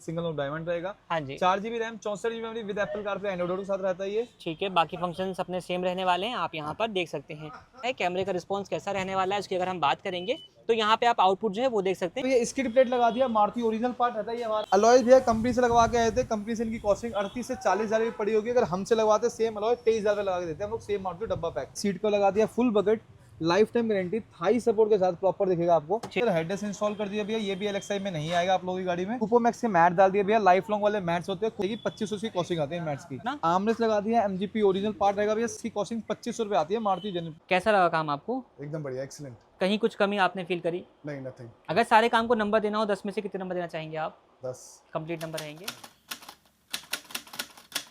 Single नोक diamond रहेगा। हाँ जी 4 GB RAM, 64 GB memory with Apple CarPlay Android auto के साथ रहता है ये। ठीक है, बाकी फंक्शंस अपने सेम रहने वाले हैं, आप यहाँ पर देख सकते हैं। कैमरे का रिस्पॉन्स कैसा रहने वाला है उसकी अगर हम बात करेंगे तो यहाँ पे आप आउटपुट जो है वो देख सकते हैं। तो ये स्किड प्लेट लगा दिया, मारुति ओरिजिनल पार्ट रहता है ये हमारा। अलॉय भैया कंपनी से लगवा के आए थे, कंपनी से इनकी कॉस्टिंग 38 से 40 हजार की पड़ी होगी। अगर हमसे लगवाते सेम अलॉय 23,000 लगा के देते हैं हम लोग, सेम मारुति डब्बा पैक। सीट को लगा दिया full bucket, life time guarantee, Thai support के साथ प्रॉपर दिखेगा आपको। हेडरेस्ट इंस्टॉल कर दिया भैया, ये भी एलएक्सआई में नहीं आएगा आप लोगों की गाड़ी में। सुपर मैक्स के मैट डाल दिए भैया, लाइफ लॉन्ग वाले मैट्स होते हैं, 2500 की कॉस्टिंग आती है मैट्स की। आर्मरेस्ट लगा दिया, एमजीपी ओरिजिनल पार्ट रहेगा भैया, इसकी कॉस्टिंग 2500 रुपए आती है मारुति जनरल। कैसा लगा काम आपको? एकदम बढ़िया, एक्सीलेंट। कहीं कुछ कमी आपने फील करी? नहीं, नथिंग। अगर सारे काम को नंबर देना हो 10 में से कितने नंबर देना चाहेंगे आप? 10 कंप्लीट नंबर रहेंगे।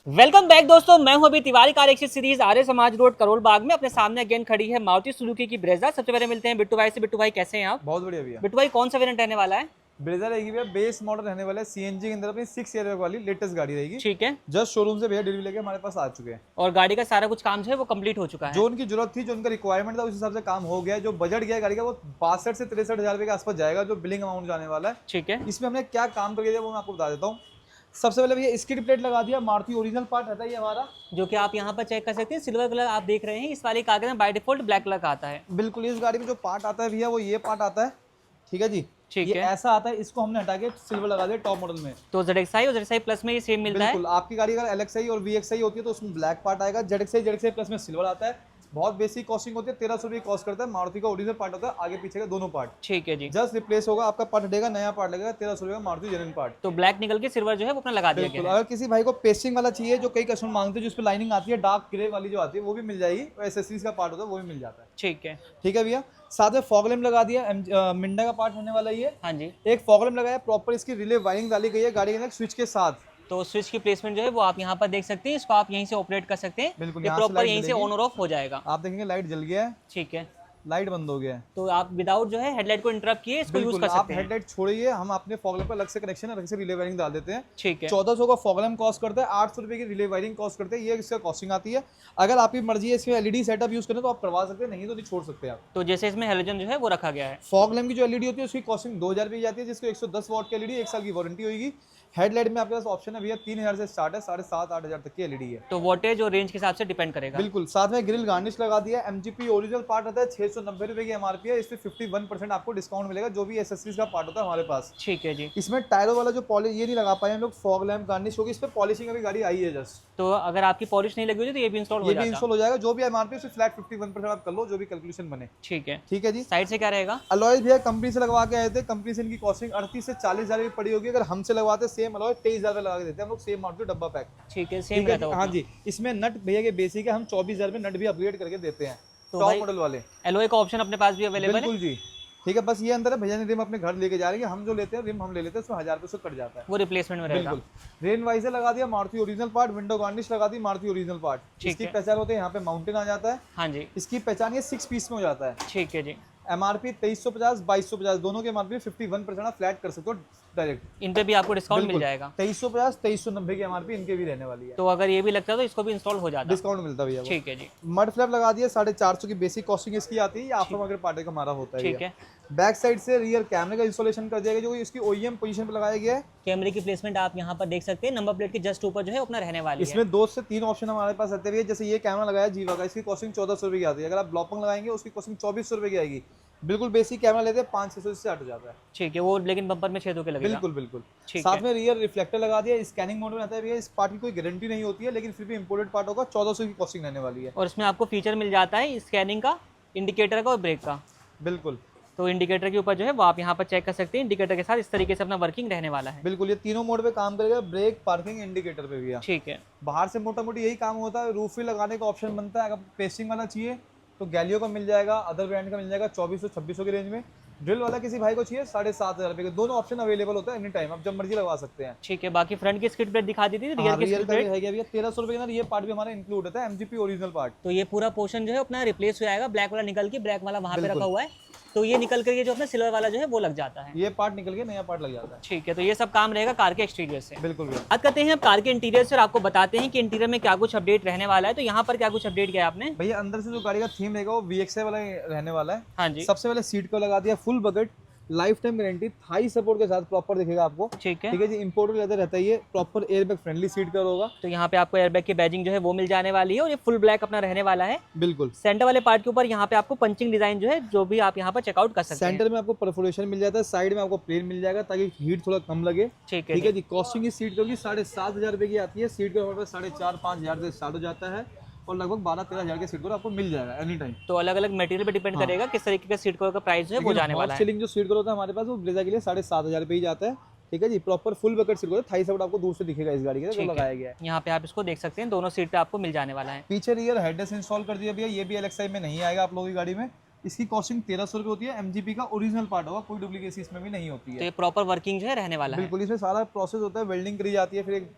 वेलकम बैक दोस्तों, मैं हूं अभी Tiwari car access series Arya Samaj road Karol Bagh में। अपने सामने अगेन खड़ी है मारुति सुजुकी की ब्रेजा। सबसे पहले मिलते हैं बिट्टू भाई से। बिट्टू भाई कैसे हैं आप? बहुत बढ़िया भैया। बिट्टू भाई कौन सा वेरिएंट रहने वाला है? ब्रेजा रहेगी भैया, बेस मॉडल रहने वाला है, सीएनजी के अंदर अपनी 6 एयर वाली लेटेस्ट गाड़ी रहेगी। ठीक है, जस्ट शोरूम से भैया डिलीवरी लेके हमारे पास आ चुके हैं और गाड़ी का सारा कुछ काम जो है वो कंप्लीट हो चुका है। जो उनकी जरूरत थी, जो उनका रिक्वायरमेंट था, उस हिसाब से काम हो गया है। जो बजट गया है गाड़ी का वो 62 से 63 हजार रुपए के आसपास जाएगा, जो बिलिंग अमाउंट जाने वाला है। ठीक है, इसमें हमने क्या काम करके दिया वो मैं आपको बता देता हूँ। सबसे पहले भैया स्किड प्लेट लगा दिया, मारुति ओरिजिनल पार्ट रहता है ये हमारा, जो कि आप यहाँ पर चेक कर सकते हैं। सिल्वर कलर आप देख रहे हैं, इस वाली कागज में बाय डिफॉल्ट ब्लैक कलर का आता है। बिल्कुल। इस गाड़ी में जो पार्ट आता है भैया वो ये पार्ट आता है, ठीक है जी। ठीक ये है, ऐसा आता है, इसको हमने हटा के सिल्वर लगा दिया टॉप मॉडल में। तो ZXi और ZXi प्लस में ये सेम मिलता है। बिल्कुल। आपकी गाड़ी अगर LXi और VXi होती है तो उसमें ब्लैक पार्ट आएगा, ZXi प्लस में सिल्वर आता है। बहुत बेसिक कॉस्टिंग होती है, 1300 रुपये कॉस्ट करता है। मारुति का ओरिजिनल पार्ट होता है, आगे पीछे का दोनों पार्ट। ठीक है जी, जस्ट रिप्लेस होगा, आपका पार्ट हटेगा, नया पार्ट लगेगा। 1300 रुपये का मारुति जेन्युइन पार्ट। तो ब्लैक निकल के सिल्वर जो है वो अपना लगा दिया बिल्कुल। गया है। अगर किसी भाई को पेस्टिंग वाला चाहिए, जो कई कस्टमर मांगते हैं, जिस पे लाइनिंग आती है डार्क ग्रे वाली जो आती है, वो भी मिल जाएगी। और एसेसरीज का पार्ट होता है वो भी मिल जाता है। ठीक है, ठीक है भैया। साथ में फॉग लैम्प लगा दिया, मिंडा का पार्ट होने वाला ये। हाँ जी, एक फॉग लैम्प लगाया, प्रॉपर इसकी रिले वायरिंग डाली गई है गाड़ी के अंदर स्विच के साथ। तो स्विच की प्लेसमेंट जो है वो आप यहाँ पर देख सकते हैं। इसको आप यहीं से ऑपरेट कर सकते हैं। बिल्कुल, ये यहाँ से प्रॉपर लाइट यहीं से जलेगी। ऑन और ऑफ हो जाएगा। आप देखेंगे लाइट जल गया है, ठीक है, लाइट बंद हो गया है। तो आप विदाउट जो है हेडलाइट को इंटरप्ट किए इसको यूज बिल्कुल। कर आप सकते हैं। हेडलाइट छोड़िए, हम अपने फॉग लैम्प पर अलग से कनेक्शन अलग से रिले वायरिंग डाल देते हैं। ठीक है, 1400 का फॉग लैम्प कॉस्ट करता है, 800 रुपये की रिले वायरिंग कॉस्ट करते हैं। ये इसका कॉस्टिंग आती है। अगर आपकी मर्जी है इसमें LED सेटअप यूज करें तो आप करवा सकते हैं, नहीं तो नहीं छोड़ सकते आप। तो जैसे इसमें हेलोजन जो है वो रखा गया है। फॉग लैम्प की जो LED होती है उसकी कॉस्टिंग 2000 रुपये जाती है, जिसको 110 वॉट की LED 1 साल की वारंटी होगी। हेडलाइट में आपके पास ऑप्शन है भैया 3000 से स्टार्ट है, 7,500-8,000 तक की LED है। तो वोल्टेज और रेंज के हिसाब से डिपेंड करेगा। बिल्कुल। साथ में ग्रिल गार्निश लगा दिया, MGP ओरिजिनल पार्ट रहता है, 690 रुपये की MRP है। इस पे 51% आपको डिस्काउंट मिलेगा, जो भी एसेसरीज का पार्ट होता है हमारे पास। ठीक है जी, इसमें टायरों वाला जो पॉलिश ये नहीं लगा पाए हम लोग, फॉग लैम्प गार्निश होगी। इस पे पॉलिशिंग अभी गाड़ी आई है जस्ट। तो अगर आपकी पॉलिश नहीं लगी हुई तो ये भी इंस्टॉल हो ये भी जाता इंस्टॉल हो जाएगा, जो भी MRP से फ्लैट 51% आप कर लो, जो भी कैलकुलेशन बने। ठीक है, ठीक है जी। साइड से क्या रहेगा? अलॉय भैया कंपनी से लगवा के आए थे, कंपनी से इनकी कॉस्टिंग 38 से 40 हजार की पड़ी होगी। अगर हमसे लगवाते सेम अलॉय 23,000 लगा के देते हैं हम लोग, सेम मारुति डब्बा पैक। ठीक है, ठीक सेम है रहता जी। है। हाँ जी। इसमें नट भैया के बेसिक है, हम 24,000 में नट भी अपग्रेड करके देते हैं, तो टॉप भाई मॉडल वाले। एलॉय का ऑप्शन अपने पास भी अवेलेबल है। बिल्कुल जी। ठीक है, बस ये अंदर है, भैया ने रिम अपने घर लेके जा रहे हैं। हम जो लेते हैं रिम हम ले लेते हैं, उसमें 1000 रुपये से कट जाता है। वो रिप्लेसमेंट में रहेगा। बिल्कुल। रेन वाइजर लगा दिया, Maruti original part. Window garnish लगा दी, मारुति ओरिजिनल पार्ट। ठीक इसकी है। पहचान होती है, यहाँ पे माउंटेन आ जाता है। हाँ जी, इसकी पहचान ये 6 पीस में हो जाता है। ठीक है जी। MRP 2350, 2250 दोनों के MRP 51% आप फ्लैट कर सकते हो डायरेक्ट। इन पे भी आपको डिस्काउंट मिल जाएगा। 2350, 2390 की MRP इनके भी रहने वाली है। तो अगर ये भी लगता है तो इसको भी इंस्टॉल हो जाता है। डिस्काउंट मिलता है भैया। ठीक है जी, मड फ्लैप लगा दिया, 450 की बेसिक कॉस्टिंग इसकी आती है। आफ्टर मार्केट पार्ट का हमारा होता है। ठीक है। बैक साइड से रियर कैमरे का इंस्टॉलेशन कर दिया गया, जो इसकी OEM पोजीशन पे लगाया गया है। कैमरे की प्लेसमेंट आप यहाँ पर देख सकते हैं। नंबर प्लेट के जस्ट ऊपर जो है अपना रहने वाली है। इसमें 2 से 3 ऑप्शन हमारे पास रहते हैं। जैसे ये कैमरा लगाया जीवा का, इसकी कॉस्टिंग 1400 रुपये की आती है। अगर आप ब्लॉपिंग लगाएंगे उसकी कॉस्टिंग 2400 रुपये की आएगी। बिल्कुल बेसिक कैमरा लेते हैं 500 से 8 जाता है। ठीक है, वो लेकिन बम्पर में छेद होकर लगेगा। बिल्कुल बिल्कुल। ठीक साथ है। में रियर रिफ्लेक्टर लगा दिया, स्कैनिंग मोड में रहता है भैया। इस पार्ट की कोई गारंटी नहीं होती है, लेकिन फिर भी इंपोर्टेड पार्ट होगा। 1400 की कॉस्टिंग रहने वाली है। और इसमें आपको फीचर मिल जाता है स्कैनिंग का, इंडिकेटर का और ब्रेक का। बिल्कुल तो इंडिकेटर के ऊपर जो है वो आप यहाँ पर चेक कर सकते हैं। इंडिकेटर के साथ इस तरीके से अपना वर्किंग रहने वाला है। बिल्कुल। ये तीनों मोड पे काम करेगा, ब्रेक, पार्किंग, इंडिकेटर पे भैया। ठीक है, बाहर से मोटा मोटी यही काम होता है। रूफ भी लगाने का ऑप्शन बनता है। अगर पेस्टिंग वाला चाहिए तो गैलियो का मिल जाएगा, अदर ब्रांड का मिल जाएगा 2400-2600 की रेंज में। ड्रिल वाला किसी भाई को चाहिए 7,500 रुपये के। दोनों ऑप्शन अवेलेबल होता है एनी टाइम, आप जब मर्जी लगवा सकते हैं। ठीक है। बाकी फ्रंट की स्किड प्लेट दिखा दी थी, रियर की रियर स्किड का प्लेट। भी है भैया 1300 रुपये के अंदर। ये पार्ट भी हमारा इंक्लूड होता है, MGP ओरिजिनल पार्ट। तो ये पूरा पोर्शन जो है अपना रिप्लेस हो जाएगा। ब्लैक वाला निकल के ब्लैक वाला वहाँ पे रखा हुआ है, तो ये निकल कर ये जो अपना सिल्वर वाला जो है वो लग जाता है। ये पार्ट निकल के नया पार्ट लग जाता है। ठीक है, तो ये सब काम रहेगा कार के एक्सटीरियर से। बिल्कुल भैया। बात करते हैं अब कार के इंटीरियर से और आपको बताते हैं कि इंटीरियर में क्या कुछ अपडेट रहने वाला है। तो यहाँ पर क्या कुछ अपडेट किया आपने? भैया अंदर से जो गाड़ी का थीम रहेगा वो VXI वाला रहने वाला है। हाँ जी, सबसे पहले सीट को लगा दिया full bucket, life time guarantee, Thai support के साथ प्रॉपर दिखेगा आपको। ठीक है। ठीक है जी, इंपोर्टेड लेदर रहता है ये, proper airbag friendly seat cover होगा। तो यहाँ पे आपको एयरबैग की बैजिंग जो है वो मिल जाने वाली है और ये फुल ब्लैक अपना रहने वाला है। बिल्कुल। सेंटर वाले पार्ट के ऊपर यहाँ पे आपको पंचिंग डिजाइन जो है जो भी आप यहाँ पर चेकआउट कर सकते हैं। सेंटर में आपको परफोरेशन मिल जाता है, साइड में आपको प्लेन मिल जाएगा ताकि हीट थोड़ा कम लगे। ठीक है जी। कॉस्टिंग की सीट कवर की 7,500 रुपए की आती है। सीट कवर 4,500-5,000 से स्टार्ट हो जाता है और लगभग 12-13 हज़ार के सीट कवर आपको मिल जाएगा एनी टाइम। तो अलग अलग मटेरियल पे डिपेंड करेगा किस तरीके का सीट कवर का प्राइस जो है वो जाने वाला है। सेलिंग जो सीट कवर होता है हमारे पास वो ब्रेजा के लिए 7,500 रुपए ही जाता है। ठीक है जी, proper full bucket seat cover, thigh support आपको दूर से दिखेगा इस गाड़ी के जो लगाया गया है। यहाँ पे आप इसको देख सकते हैं, दोनों सीट पे आपको मिल जाने वाला है। पीछे रियर हेडरेस्ट इंस्टॉल कर दिया भैया, ये भी एलएक्सआई में नहीं आएगा आप लोगों की गाड़ी में। इसकी कॉस्टिंग 1,300 रुपए होती है। एमजीपी का ओरिजिनल पार्ट होगा, कोई डुप्लीकेसी इसमें भी नहीं होती है। तो ये प्रॉपर वर्किंग जो है रहने वाला है। बिल्कुल, इसमें सारा प्रोसेस होता है, वेल्डिंग करी जाती है, फिर एक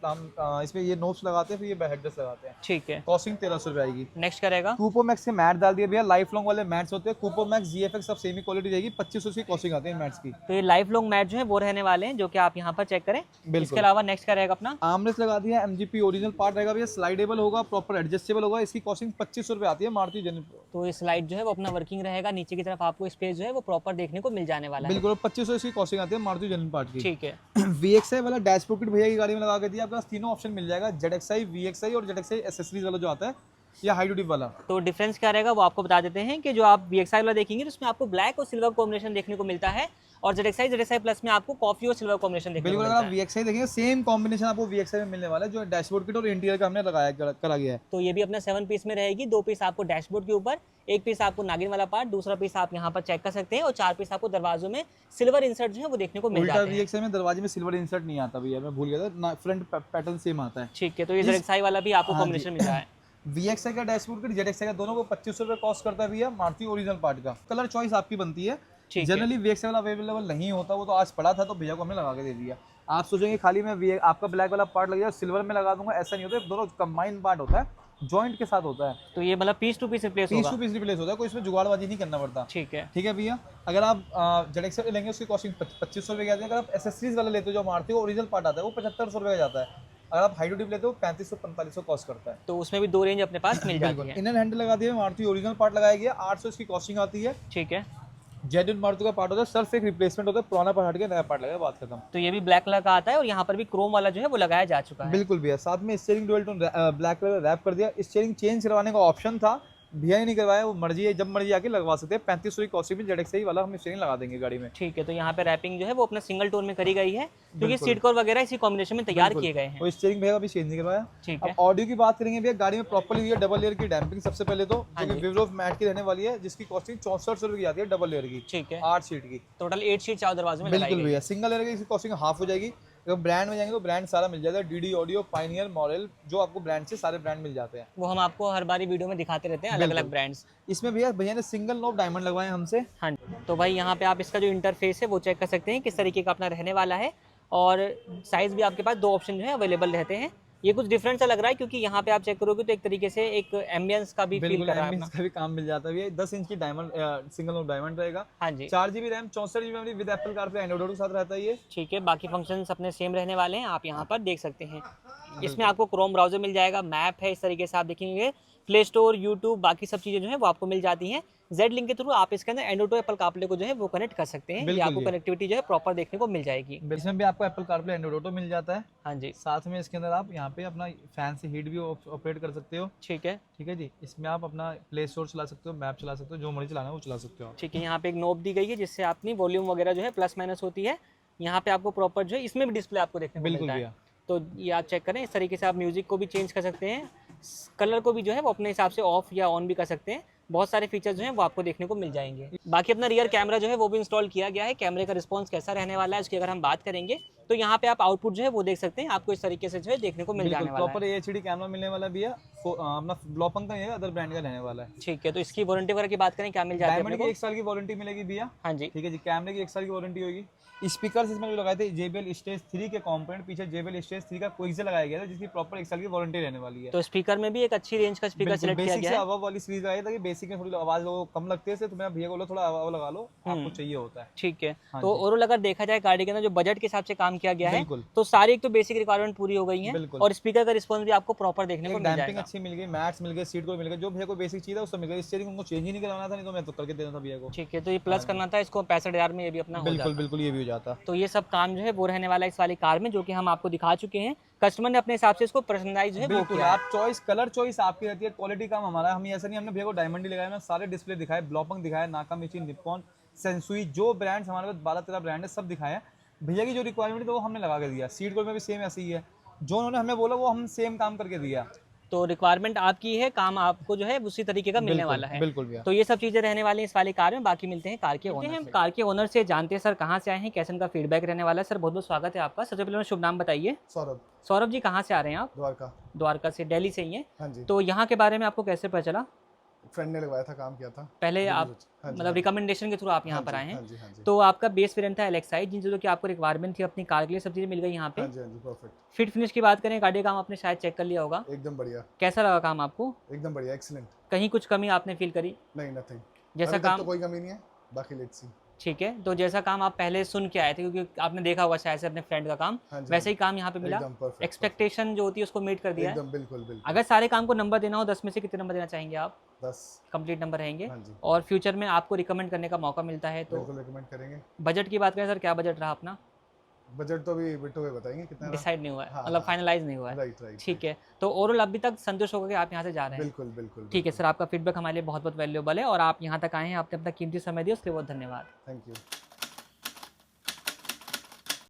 इसमें ये नोब्स लगाते हैं, फिर ये हेडरेस्ट लगाते हैं। ठीक है। कॉस्टिंग 1,300 रुपए आएगी। नेक्स्ट करेगा कूपो मैक्स के मैट डाल दिए भैया, लाइफ लॉन्ग वाले मैट्स होते हैं। कूपो मैक्स जीएफएक्स सब सेमी क्वालिटी रहेगी, 2,500 की कॉस्टिंग आती है मैट्स की। तो ये लाइफ लॉन्ग मैट जो है वो रहने वाले हैं, जो कि आप यहाँ पर चेक करें। इसके अलावा नेक्स्ट करेगा अपना आर्मरेस्ट लगा दिया, एमजीपी ओरिजिनल पार्ट रहेगा भैया, स्लाइडेबल होगा, प्रॉपर एडजस्टेबल होगा। इसकी कॉस्टिंग 2,500 रुपए आती है मारुति जेन्युइन। तो ये स्लाइड जो है वो अपना वर्किंग रहेगा, नीचे की तरफ आपको स्पेस जो है वो प्रॉपर देखने को मिल जाने वाला है। बिल्कुल, 2,500 इसकी कॉस्टिंग आती है मारुति जेन्युइन पार्ट की। ठीक है। VXI वाला डैशबोर्ड किट भैया की गाड़ी में लगा के दिया, आपके पास तीनों ऑप्शन मिल जाएगा, ZXI, VXI और ZXI एसेसरीज वाला जो आता है, या हाई ड्यूटी वाला। तो डिफरेंस क्या रहेगा वो आपको बता देते हैं कि जो आप VXI वाला देखेंगे तो उसमें आपको ब्लैक और सिल्वर कॉम्बिनेशन देखने को मिलता है, और ZXI प्लस में आपको कॉफी और सिल्वर कॉम्बिनेशन देखने को बिल्कुल, मिलता अगर आप VXI देखेंगे सेम कॉम्बिनेशन आपको VXI में मिलने वाला है, जो डैशबोर्ड किट और इंटीरियर का हमने लगाया करा गया है। तो ये भी अपना 7 पीस में रहेगी, 2 पीस आपको डैशबोर्ड के ऊपर, 1 पीस आपको नागिन वाला पार्ट, दूसरा पीस आप यहाँ पर चेक कर सकते हैं, और 4 पीस आपको दरवाजों में सिल्वर इंसर्ट जो है वो देखने को मिल जाता है। VXI में दरवाजे में सिल्वर इंसर्ट नहीं आता भैया, मैं भूल गया था, फ्रंट पैटर्न सेम आता है। ठीक है। तो ये ZXI वाला भी आपको कॉम्बिनेशन मिल रहा है। VXI का डैशबोर्ड किट, ZXI का दोनों को 2,500 रुपए कॉस्ट करता है भैया मारुति ओरिजिनल पार्ट का। कलर चॉइस आपकी बनती है, जनरली VXI वाला अवेलेबल नहीं होता, वो तो आज पड़ा था तो भैया को हमने लगा के दे दिया। आप सोचेंगे खाली मैं आपका ब्लैक वाला पार्ट लग जाए सिल्वर में लगा दूंगा, ऐसा नहीं होता, दोनों कंबाइंड पार्ट होता है, जॉइंट के साथ होता है। तो ये मतलब पीस टू पीस रिप्लेस होगा। पीस टू पीस रिप्लेस होता है, कोई इसमें जुगाड़बाजी नहीं करना पड़ता। ठीक है। ठीक है भैया, अगर आप ZXI लेंगे उसकी कॉस्टिंग 2,500 रुपए की आती है। अगर आप एसेसरीज वाला लेते हो जो मारुति का ओरिजिनल पार्ट आता है वो 7,500 रुपए का जाता है। अगर आप हाई ड्यूटी लेते हो 3,500-4,500 कॉस्ट करता है। तो उसमें भी 2 रेंज अपने पास मिल जाती है। इनर हैंडल लगा दिया, मारुति ओरिजिनल पार्ट लगाया गया, 800 इसकी कॉस्टिंग आती है। ठीक है। जेन्युइन मारुति का पार्ट होता है, सिर्फ एक रिप्लेसमेंट होता है, पुराना पार्ट हट के नया पार्ट लगा, बात खत्म। तो ये भी ब्लैक कलर का आता है और यहाँ पर भी क्रोम वाला जो है वो लगाया जा चुका है। बिल्कुल भैया, साथ में steering dual tone black colour wrap कर दिया। स्टीयरिंग चेंज करवाने का ऑप्शन था, भैया ही नहीं करवाया, वो मर्जी है, जब मर्जी आके लगवा सकते हैं। 3,500 की कॉस्टिंग में ZXI वाला हम स्टीयरिंग लगा देंगे गाड़ी में। ठीक है। तो यहाँ पे रैपिंग जो है वो अपना सिंगल टोन में करी गई है, क्योंकि सीट कवर वगैरह इसी कॉम्बिनेशन में तैयार किए गए हैं। और स्टीयरिंग भैया अभी चेंज नहीं करवाया। ठीक अब है। ऑडियो की बात करेंगे भैया, गाड़ी में प्रॉपर्ली हुई है डबल लेयर की डैम्पिंग सबसे पहले तो, जो कि विवो मैट की रहने वाली है, जिसकी कॉस्टिंग 6400 रुपए की आती है डबल लेयर की। ठीक है। 8 सीट की टोटल 8 सीट 4 दरवाजे में लगाई बिल्कुल गई। भैया। सिंगल लेयर की इसकी कॉस्टिंग हाफ हो जाएगी। अगर ब्रांड में जाएंगे तो ब्रांड सारा मिल जाएगा, DD ऑडियो, पायनियर, मॉडल, जो आपको ब्रांड से सारे ब्रांड मिल जाते हैं। वो हम आपको हर बारी वीडियो में दिखाते रहते हैं, अलग अलग ब्रांड्स। इसमें भैया ने सिंगल नोब डायमंड लगवाए हमसे। हाँ, तो भाई यहाँ पे आप इसका जो इंटरफेस है वो चेक कर सकते हैं किस तरीके का अपना रहने वाला है, और साइज भी आपके पास 2 ऑप्शन जो है अवेलेबल रहते हैं। ये कुछ डिफरेंट सा लग रहा है, क्योंकि यहाँ पे आप चेक करोगे तो एक तरीके से एक एम्बियंस का भी फील कर रहा है, का भी काम मिल जाता है। 10 इंच की डायमंड सिंगल नोब डायमंड रहेगा। हाँ जी। 4GB RAM, 64GB memory with Apple CarPlay Android auto के साथ रहता है ये। ठीक है। बाकी फंक्शंस अपने सेम रहने वाले हैं, आप यहाँ पर देख सकते हैं। इसमें आपको क्रोम ब्राउजर मिल जाएगा, मैप है, इस तरीके से आप देखेंगे, प्ले स्टोर, यूट्यूब, बाकी सब चीज़ें जो है वो आपको मिल जाती हैं। जेड लिंक के थ्रू आप इसके अंदर एंड्रॉइड टू एप्पल कारप्ले को जो है वो कनेक्ट कर सकते हैं। ये आपको कनेक्टिविटी जो है प्रॉपर देखने को मिल जाएगी। इसमें भी आपको एप्पल कारप्ले एंड्रॉइड ऑटो मिल जाता है। हाँ जी। साथ में इसके अंदर आप यहाँ पे अपना फैन से हीट भी ऑपरेट कर सकते हो। ठीक है। ठीक है जी। इसमें आप अपना प्ले स्टोर चला सकते हो, मैप चला सकते हो, जो मर्जी चलाना है वो चला सकते हो। ठीक है। यहाँ पे एक नोब दी गई है जिससे अपनी वॉल्यूम वगैरह जो है प्लस माइनस होती है। यहाँ पे आपको प्रॉपर जो है इसमें भी डिस्प्ले आपको देखने को मिलता है। तो ये आप चेक करें, इस तरीके से आप म्यूजिक को भी चेंज कर सकते हैं, कलर को भी जो है वो अपने हिसाब से ऑफ या ऑन भी कर सकते हैं। बहुत सारे फीचर्स जो हैं वो आपको देखने को मिल जाएंगे। बाकी अपना रियर कैमरा जो है वो भी इंस्टॉल किया गया है। कैमरे का रिस्पांस कैसा रहने वाला है उसकी अगर हम बात करेंगे तो यहाँ पे आप आउटपुट जो है वो देख सकते हैं, आपको इस तरीके से जो है देखने को मिल जाने वाला है। प्रॉपर HD कैमरा मिलने वाला भी है, अपना ब्लॉपंग का नहीं है, अदर ब्रांड का रहने वाला है। ठीक है। तो इसकी वारंटी वगैरह की बात करें क्या मिल जाती है? डायमंड की 1 साल की वारंटी मिलेगी भैया। हाँ जी। ठीक है जी। कैमरे की 1 साल की वारंटी होगी। स्पीकर इसमें जो लगाए थे JBL स्टेज 3 के कंपोनेंट, पीछे JBL स्टेज 3 का कोई से लगाया गया था, जिसकी प्रॉपर 1 साल की वारंटी रहने वाली है। तो स्पीकर में भी एक अच्छी रेंज का स्पीकर सिलेक्ट किया गया है। अबव वाली सीरीज लगाई ताकि बेसिक में थोड़ी आवाज लोगों को कम लगती है, तो मैं भैया बोला थोड़ा अबव लगा लो, आपको चाहिए होता है। ठीक है। तो ओवरऑल अगर देखा जाए गाड़ी के अंदर जो बजट के हिसाब से काम काम किया गया है। बिल्कुल। तो सारी एक तो बेसिक रिक्वायरमेंट पूरी हो गई है बिल्कुल। और स्पीकर का रिस्पॉन्स भी आपको प्रॉपर देखने को मिल डैम्पिंग जाएगा। अच्छी मिल गई, मैट्स मिल गए, सीट को मिल गया, जो भैया को बेसिक चाहिए था उससे मिल गया। स्टीयरिंग उनको चेंज ही नहीं करवाना था, नहीं तो मैं तो करके देना था भैया को। ठीक है, तो ये प्लस करना था इसको 65,000 में, ये भी अपना हो बिल्कुल जाता। बिल्कुल, ये भी हो जाता। तो ये सब काम जो है वो रहने वाला है इस वाली कार में, जो कि हम आपको दिखा चुके हैं। कस्टमर ने अपने हिसाब से इसको पर्सनलाइज जो है वो बिल्कुल, किया है। आप चॉइस, कलर चॉइस आपकी रहती है, क्वालिटी काम हमारा। हम ऐसा नहीं, हमने भैया को डायमंड ही लगाया, मैं सारे डिस्प्ले दिखाए, ब्लॉपंग दिखाया, नाकामिची, निप्पॉन, सेंसुई, जो ब्रांड्स हमारे पास 12-13 ब्रांड है सब दिखाया। भैया की जो रिक्वायरमेंट थी वो हमने लगा के दिया। सीट कोल में भी सेम ऐसे ही है, जो उन्होंने हमें बोला वो हम सेम काम करके दिया। तो रिक्वायरमेंट आपकी है, काम आपको जो है उसी तरीके का मिलने वाला है। बिल्कुल भैया। तो ये सब चीजें रहने वाली हैं इस वाली कार में। बाकी मिलते हैं कार के ओनर से। कार के ओनर से जानते हैं सर कहाँ से आए हैं, कैसे उनका फीडबैक रहने वाला है। सर बहुत बहुत स्वागत है आपका। सबसे पहले शुभ नाम बताइए। सौरभ। सौरभ जी कहाँ से आ रहे हैं आप? द्वारका। द्वारका से, दिल्ली से ही हैं। हाँ जी। तो यहाँ के बारे में आपको कैसे पता चला? फ्रेंड ने लगवाया था, काम किया था पहले आप हाँ जी, मतलब रिकमेंडेशन के थ्रू आप यहाँ हाँ पर जी, आए हैं। हाँ जी, हाँ जी। तो आपका बेस वेरिएंट था एलेक्साई, जिन चीज़ों की आपको रिक्वायरमेंट थी अपनी कार के लिए, सब चीज़ें मिल गई यहाँ पे। हाँ जी, हाँ जी, परफेक्ट। फिट फिनिश की बात करें, गाड़ी का काम आपने शायद चेक कर लिया होगा, एकदम बढ़िया, कैसा लगा काम आपको? एकदम बढ़िया, एक्सीलेंट। कहीं कुछ कमी आपने फील करी? नहीं, नथिंग। जैसा अभी तक काम तो कोई कमी नहीं है, बाकी लेट्स सी। ठीक है, तो जैसा काम आप पहले सुन के आए थे, क्योंकि आपने देखा होगा शायद से अपने फ्रेंड का काम, हाँ जी, वैसे ही काम यहाँ पे मिला? एकदम परफेक्ट। एक्सपेक्टेशन जो होती है उसको मीट कर दिया है? एकदम बिल्कुल बिल्कुल। अगर सारे काम को नंबर देना हो 10 में से कितने नंबर देना चाहेंगे आप? 10 कंप्लीट नंबर रहेंगे। हाँ जी। और फ्यूचर में आपको रिकमेंड करने का मौका मिलता है तो? बिल्कुल रिकमेंड करेंगे। बजट की बात करें सर, क्या बजट रहा अपना? बजट तो अभी बिट्टू भाई बताएंगे कितना रहा। डिसाइड नहीं हुआ है, हाँ, मतलब हाँ। फाइनलाइज नहीं हुआ है। Right right. ठीक है, तो ओवरऑल अभी तक संतुष्ट होकर के आप यहाँ से जा रहे हैं? बिल्कुल बिल्कुल। ठीक है सर, आपका फीडबैक हमारे लिए बहुत बहुत वैल्यूएबल है और आप यहाँ तक आए हैं, आपने अपना कीमती समय दिया, उसके लिए बहुत धन्यवाद। Thank you.